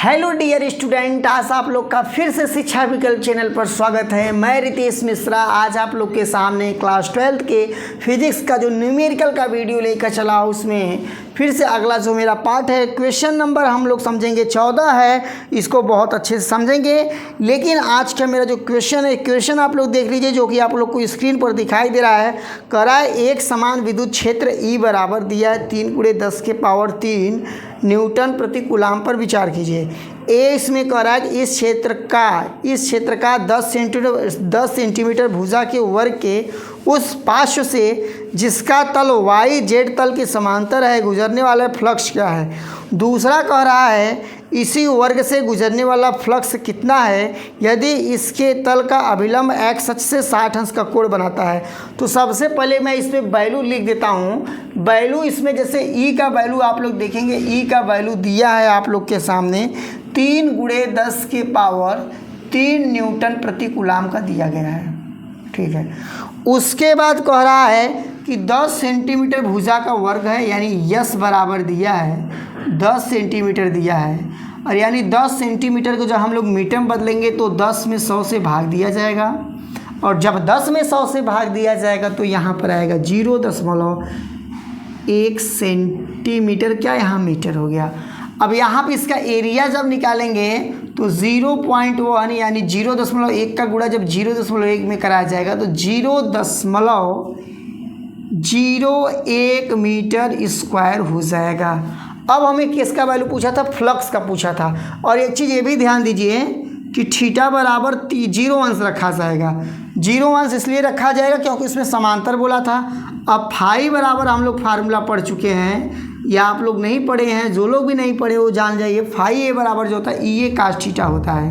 Hello dear student, आज आप लोग का फिर से शिक्षा विकल्प चैनल पर स्वागत है। मैं रितेश मिश्रा आज आप लोग के सामने क्लास 12 के फिजिक्स का जो न्यूमेरिकल का वीडियो लेकर चला, उसमें फिर से अगला जो मेरा पार्ट है, क्वेश्चन नंबर हम लोग समझेंगे 14 है। इसको बहुत अच्छे से समझेंगे। लेकिन आज का मेरा जो क्वेश्चन है, क्वेश्चन आप लोग देख लीजिए, जो कि आप लोग को स्क्रीन पर दिखाई दे रहा है। करा एक समान विद्युत क्षेत्र E बराबर दिया है 3 × 10⁻³ न्यूटन प्रति कूलाम पर विचार कीजिए। इसमें कह रहा है कि इस क्षेत्र का 10 सेंटीमीटर भुजा के वर्ग के उस पार्श्व से जिसका तल YZ तल के समांतर है गुजरने वाला फ्लक्स क्या है। दूसरा कह रहा है इसी वर्ग से गुजरने वाला फ्लक्स कितना है यदि इसके तल का अभिलंब x अक्ष से 60 अंश का कोण बनाता है। तो सबसे पहले मैं इसमें वैल्यू लिख देता हूँ। वैल्यू इसमें जैसे E का वैल्यू आप लोग देखेंगे, E का वैल्यू दिया है आप लोग के सामने 3 × 10⁻³ न्यूटन प्रति कूलाम का दिया गया है। ठीक है। उसके बाद कह रहा है कि 10 सेंटीमीटर भुजा का वर्ग है, यानी यस बराबर दिया है 10 सेंटीमीटर दिया है। और यानी 10 सेंटीमीटर को जब हम लोग मीटर में बदलेंगे तो 10 में 100 से भाग दिया जाएगा। और जब 10 में 100 से भाग दिया जाएगा तो यहाँ पर आएगा 0.1 सेंटीमीटर, क्या यहाँ मीटर हो गया। अब यहाँ पे इसका एरिया जब निकालेंगे तो 0.1 यानी 0.1 का गुणा जब 0.1 में कराया जाएगा तो 0.01 मीटर स्क्वायर हो जाएगा। अब हमें किसका वैल्यू पूछा था? फ्लक्स का पूछा था। और एक चीज़ ये भी ध्यान दीजिए कि थीटा बराबर 0 अंश रखा जाएगा। 0 अंश इसलिए रखा जाएगा क्योंकि इसमें समांतर बोला था। अब फाई बराबर हम लोग फार्मूला पढ़ चुके हैं, या आप लोग नहीं पढ़े हैं, जो लोग भी नहीं पढ़े वो जान जाइए। फाई ए बराबर जो होता है ई ए कास थीटा होता है।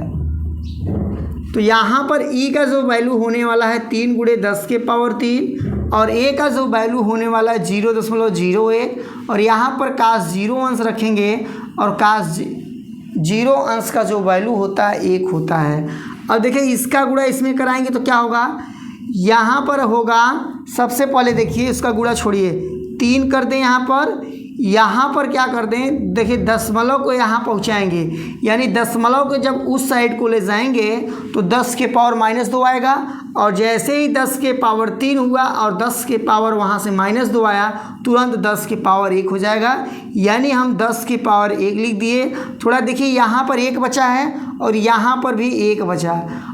तो यहाँ पर ई का जो वैल्यू होने वाला है 3 × 10⁻³ और ए का जो वैल्यू होने वाला है 0.01। और यहाँ पर कास 0 अंश रखेंगे और कास 0 अंश का जो वैल्यू होता है 1 होता है। अब देखिए इसका गुणा इसमें कराएंगे तो क्या होगा, यहाँ पर होगा सबसे पहले देखिए इसका गुणा छोड़िए 3 कर दें, यहाँ पर क्या कर दें, देखिए दशमलव को यहाँ पहुँचाएंगे, यानी दशमलव को जब उस साइड को ले जाएंगे तो 10 के पावर -2 आएगा। और जैसे ही 10 के पावर 3 हुआ और 10 के पावर वहाँ से -2 आया, तुरंत 10 के पावर 1 हो जाएगा। यानी हम 10 के पावर 1 लिख दिए। थोड़ा देखिए यहाँ पर 1 बचा है और यहाँ पर भी 1 बचा,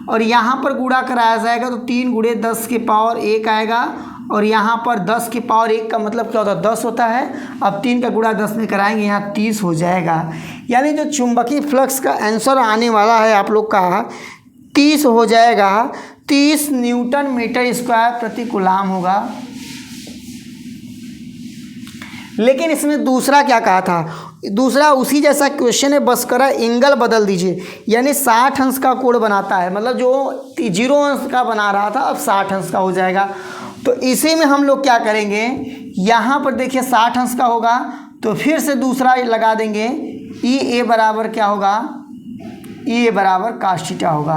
और यहाँ पर गुणा कराया जाएगा तो 3 × 10⁻1 आएगा। और यहाँ पर 10 की पावर 1 का मतलब क्या होता है? 10 होता है। अब 3 का गुणा 10 में कराएंगे, यहाँ 30 हो जाएगा। यानी जो चुंबकीय फ्लक्स का आंसर आने वाला है आप लोग का 30 हो जाएगा। 30 न्यूटन मीटर स्क्वायर प्रति कूलाम होगा। लेकिन इसमें दूसरा क्या कहा था? दूसरा उसी जैसा क्वेश्चन है, बस करा एंगल बदल दीजिए, यानी 60 अंश का कोण बनाता है। मतलब जो 0 अंश का बना रहा था अब 60 अंश का हो जाएगा। तो इसी में हम लोग क्या करेंगे, यहाँ पर देखिए 60 अंश का होगा तो फिर से दूसरा लगा देंगे। ई ए बराबर क्या होगा? ई ए बराबर कास थीटा होगा।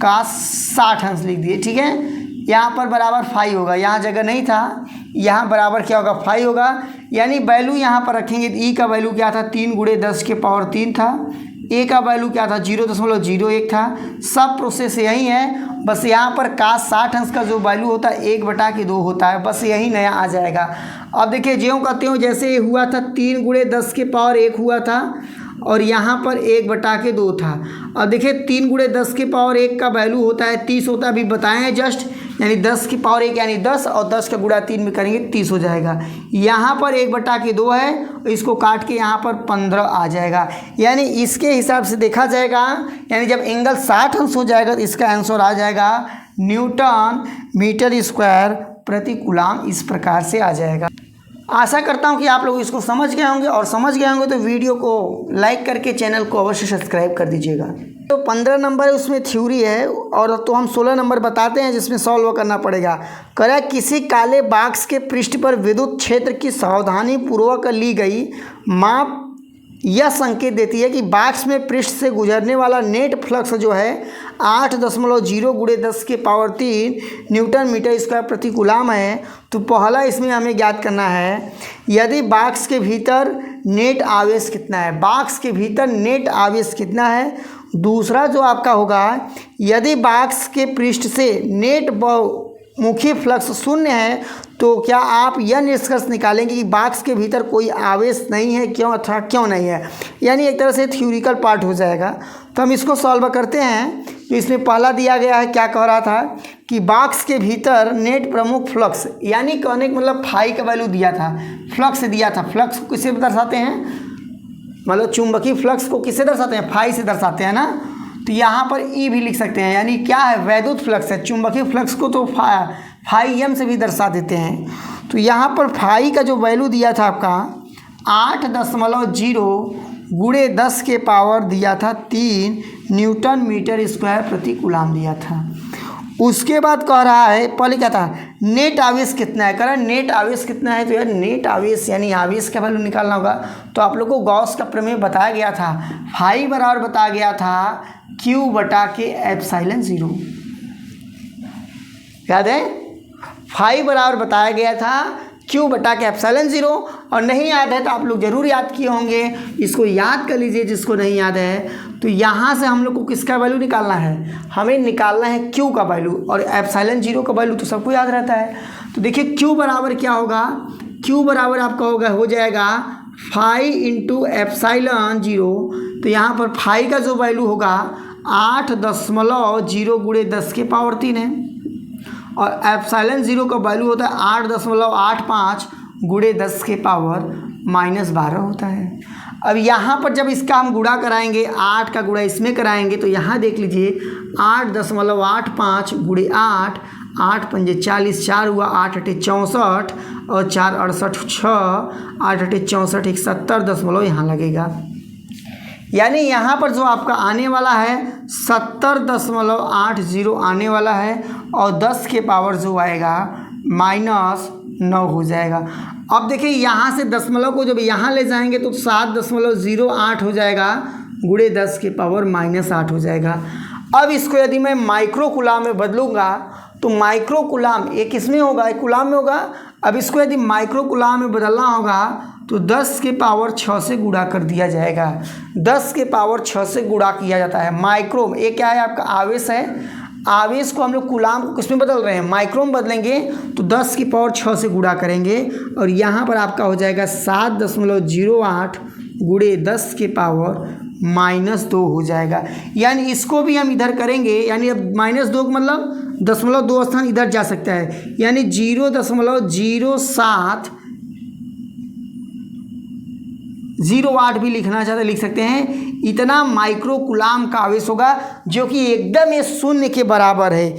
कास 60 अंश लिख दिए। ठीक है। यहाँ पर बराबर फाई होगा, यहाँ जगह नहीं था, यहाँ बराबर क्या होगा? फाई होगा। यानी वैल्यू यहाँ पर रखेंगे। ई का वैल्यू क्या था? 3 × 10⁻³ था। ए का वैल्यू क्या था? 0.01 था। सब प्रोसेस यही है, बस यहाँ पर कास 60 अंश का जो वैल्यू होता है 1/2 होता है, बस यही नया आ जाएगा। अब देखिए ज्यों कहते हो जैसे हुआ था 3 × 10⁻1 हुआ था और यहाँ पर 1/2 था। अब देखिए 3 × 10⁻1 का वैल्यू होता है 30 होता है, अभी बताए हैं जस्ट। यानी 10 की पावर 1 यानी 10 और 10 का गुणा 3 में करेंगे 30 हो जाएगा। यहाँ पर 1/2 है, इसको काट के यहाँ पर 15 आ जाएगा। यानी इसके हिसाब से देखा जाएगा, यानी जब एंगल 60 अंश हो जाएगा तो इसका आंसर आ जाएगा न्यूटन मीटर स्क्वायर प्रति कूलाम। इस प्रकार से आ जाएगा। आशा करता हूँ कि आप लोग इसको समझ गए होंगे, और समझ गए होंगे तो वीडियो को लाइक करके चैनल को अवश्य सब्सक्राइब कर दीजिएगा। तो 15 नंबर है उसमें थ्योरी है, और तो हम 16 नंबर बताते हैं जिसमें सॉल्व करना पड़ेगा। करा किसी काले बॉक्स के पृष्ठ पर विद्युत क्षेत्र की सावधानीपूर्वक ली गई माप यह संकेत देती है कि बॉक्स में पृष्ठ से गुजरने वाला नेट फ्लक्स जो है 8.0 × 10⁻³ न्यूटन मीटर स्क्वायर प्रति कूलाम है। तो पहला इसमें हमें ज्ञात करना है, यदि बॉक्स के भीतर नेट आवेश कितना है, बॉक्स के भीतर नेट आवेश कितना है। दूसरा जो आपका होगा, यदि बॉक्स के पृष्ठ से नेट मुखी फ्लक्स शून्य है तो क्या आप यह निष्कर्ष निकालेंगे कि बॉक्स के भीतर कोई आवेश नहीं है, क्यों अथवा क्यों नहीं है। यानी एक तरह से थ्योरिकल पार्ट हो जाएगा। तो हम इसको सॉल्व करते हैं। तो इसमें पहला दिया गया है, क्या कह रहा था कि बॉक्स के भीतर नेट प्रमुख फ्लक्स, यानी कहने का मतलब फाई का वैल्यू दिया था, फ्लक्स दिया था। फ्लक्स को किससे दर्शाते हैं, मतलब चुंबकीय फ्लक्स को किससे दर्शाते हैं, फाई से दर्शाते हैं ना। तो यहाँ पर ई भी लिख सकते हैं, यानी क्या है, वैद्युत फ्लक्स है। चुंबकीय फ्लक्स को तो फाई एम से भी दर्शा देते हैं। तो यहाँ पर फाई का जो वैल्यू दिया था आपका 8.0 गुणे 10 के पावर दिया था 3 न्यूटन मीटर स्क्वायर प्रति कूलाम दिया था। उसके बाद कह रहा है, पहले क्या था, नेट आवेश कितना है, कह रहा है नेट आवेश कितना है। तो यार नेट आवेश यानी आवेश का वैल्यू निकालना होगा। तो आप लोग को गॉस का प्रमेय बताया गया था, फाई बराबर बताया गया था Q बटा के एप्सिलॉन 0, याद है, फाई बराबर बताया गया था Q बटा के एप्सिलॉन 0। और नहीं याद है तो आप लोग जरूर याद किए होंगे, इसको याद कर लीजिए जिसको नहीं याद है। तो यहाँ से हम लोग को किसका वैल्यू निकालना है, हमें निकालना है Q का वैल्यू, और एप्सिलॉन 0 का वैल्यू तो सबको याद रहता है। तो देखिए Q बराबर क्या होगा, Q बराबर आपका हो जाएगा फाई इंटू एप्सिलॉन 0। तो यहाँ पर फाई का जो वैल्यू होगा 8.0 गुणे 10 के पावर 3 है, और एप्सिलॉन 0 का वैल्यू होता है 8.85 गुणे 10 के पावर -12 होता है। अब यहाँ पर जब इसका हम गुणा कराएंगे, 8 का गुणा इसमें कराएंगे, तो यहाँ देख लीजिए 8.85 गुणे 8, 8 पंजे 40, 4 हुआ, 8 अटे 64 और 4 68, 6 8 अटे 64, 70 यहाँ लगेगा। यानी यहाँ पर जो आपका आने वाला है 70.80 आने वाला है, और 10 के पावर जो आएगा -9 हो जाएगा। अब देखिए यहाँ से दशमलव को जब यहाँ ले जाएंगे तो 7.08 हो जाएगा गुणे 10 के पावर -8 हो जाएगा। अब इसको यदि मैं माइक्रो कूलाम में बदलूँगा तो माइक्रो कूलाम ये किस में होगा, एक कूलाम में होगा। अब इसको यदि माइक्रो कूलाम में बदलना होगा तो 10 के पावर 6 से गुणा कर दिया जाएगा। 10 के पावर 6 से गुणा किया जाता है। माइक्रो ये क्या है, आपका आवेश है। आवेश को हम लोग कूलाम को किस में बदल रहे हैं, माइक्रो में बदलेंगे। तो 10 की पावर 6 से गुणा करेंगे, और यहाँ पर आपका हो जाएगा 7.08 गुणे 10 के पावर -2 हो जाएगा। यानी इसको भी हम इधर करेंगे, यानी अब -2 का मतलब 0.2 स्थान इधर जा सकता है, यानी 0.08 भी लिखना चाहते लिख सकते हैं। इतना माइक्रो कूलाम का आवेश होगा जो कि एकदम ये शून्य के बराबर है।